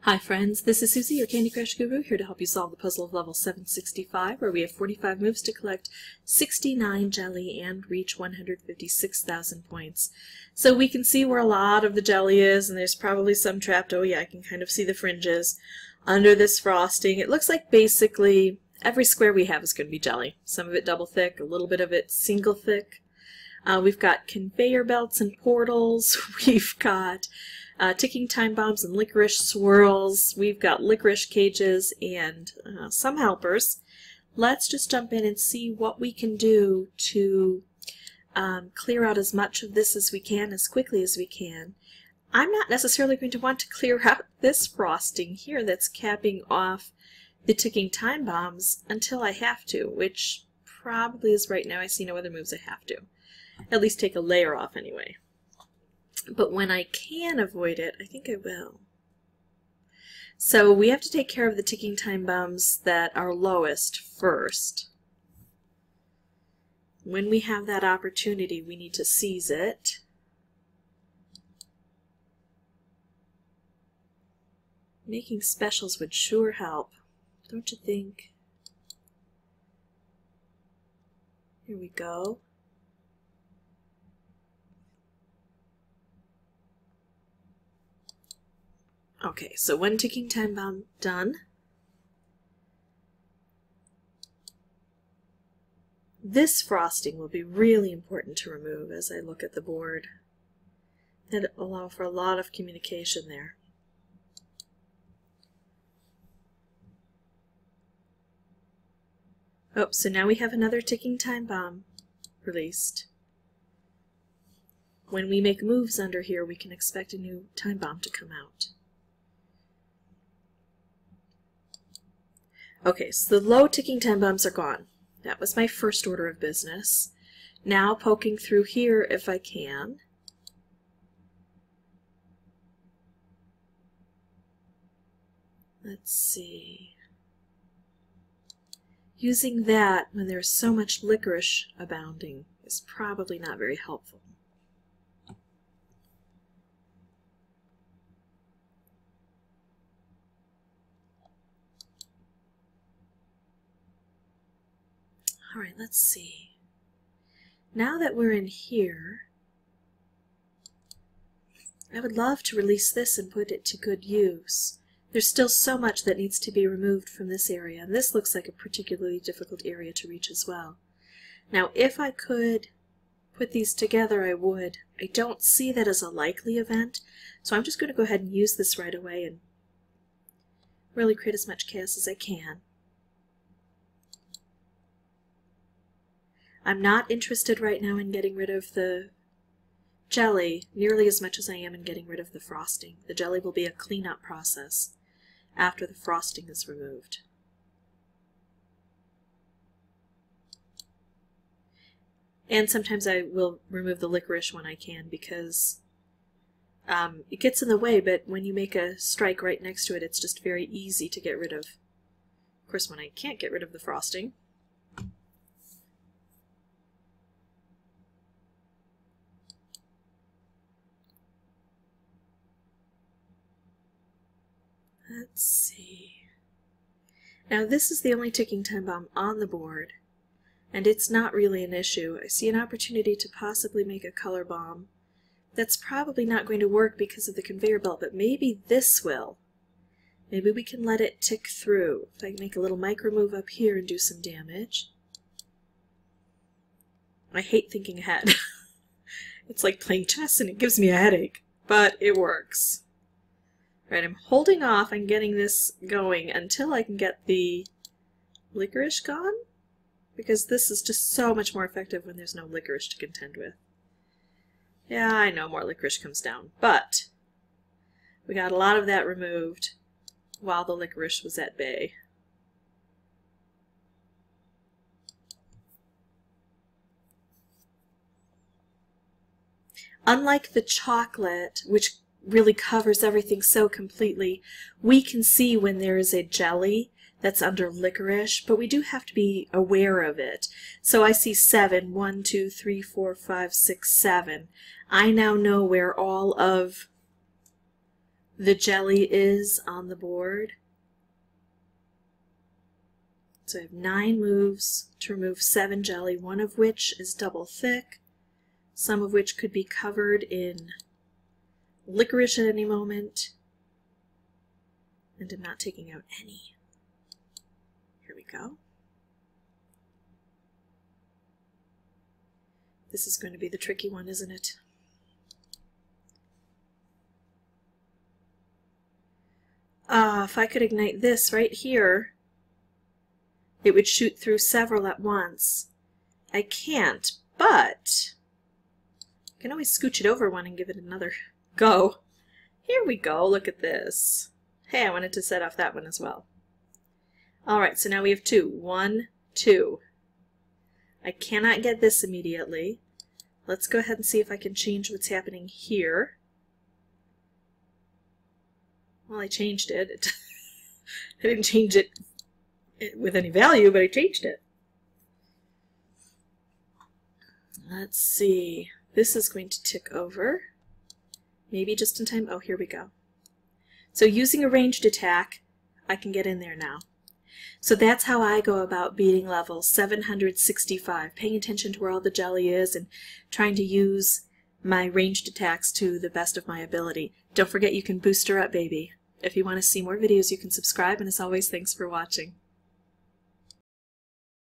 Hi friends, this is Susie, your Candy Crush Guru, here to help you solve the puzzle of level 765, where we have 45 moves to collect 69 jelly and reach 156,000 points. So we can see where a lot of the jelly is, and there's probably some trapped. Oh yeah, I can kind of see the fringes under this frosting. It looks like basically every square we have is going to be jelly. Some of it double thick, a little bit of it single thick. We've got conveyor belts and portals. We've got ticking time bombs and licorice swirls. We've got licorice cages and some helpers. Let's just jump in and see what we can do to clear out as much of this as we can, as quickly as we can. I'm not necessarily going to want to clear out this frosting here that's capping off the ticking time bombs until I have to, which probably is right now. I see no other moves I have to. At least take a layer off anyway. But when I can avoid it, I think I will. So we have to take care of the ticking time bombs that are lowest first. When we have that opportunity, we need to seize it. Making specials would sure help, don't you think? Here we go. Okay, so one ticking time bomb done. This frosting will be really important to remove as I look at the board. That'll allow for a lot of communication there. Oh, so now we have another ticking time bomb released. When we make moves under here, we can expect a new time bomb to come out. Okay, so the low ticking time bombs are gone. That was my first order of business. Now poking through here if I can. Let's see. Using that when there's so much licorice abounding is probably not very helpful. All right, let's see. Now that we're in here, I would love to release this and put it to good use. There's still so much that needs to be removed from this area, and this looks like a particularly difficult area to reach as well. Now, if I could put these together, I would. I don't see that as a likely event, so I'm just going to go ahead and use this right away and really create as much chaos as I can. I'm not interested right now in getting rid of the jelly nearly as much as I am in getting rid of the frosting. The jelly will be a cleanup process after the frosting is removed. And sometimes I will remove the licorice when I can because it gets in the way, but when you make a strike right next to it, it's just very easy to get rid of. Of course, when I can't get rid of the frosting, let's see. Now this is the only ticking time bomb on the board, and it's not really an issue. I see an opportunity to possibly make a color bomb. That's probably not going to work because of the conveyor belt, but maybe this will. Maybe we can let it tick through. If I can make a little micro move up here and do some damage. I hate thinking ahead. It's like playing chess and it gives me a headache, but it works. Right, I'm holding off on getting this going until I can get the licorice gone, because this is just so much more effective when there's no licorice to contend with. Yeah, I know more licorice comes down, but we got a lot of that removed while the licorice was at bay. Unlike the chocolate, which really covers everything so completely, we can see when there is a jelly that's under licorice, but we do have to be aware of it. So I see 7, 1, 2, 3, 4, 5, 6, 7. I now know where all of the jelly is on the board. So I have 9 moves to remove 7 jelly, one of which is double thick, some of which could be covered in licorice at any moment, and I'm not taking out any. Here we go. This is going to be the tricky one, isn't it? If I could ignite this right here, it would shoot through several at once. I can't, but I can always scooch it over one and give it another go. Here we go, look at this. Hey, I wanted to set off that one as well. Alright, so now we have 2. 1, 2. I cannot get this immediately. Let's go ahead and see if I can change what's happening here. Well, I changed it. I didn't change it with any value, but I changed it. Let's see. This is going to tick over. Maybe just in time. Oh, here we go. So using a ranged attack, I can get in there now. So that's how I go about beating level 765, paying attention to where all the jelly is and trying to use my ranged attacks to the best of my ability. Don't forget you can boost her up, baby. If you want to see more videos, you can subscribe, and as always, thanks for watching.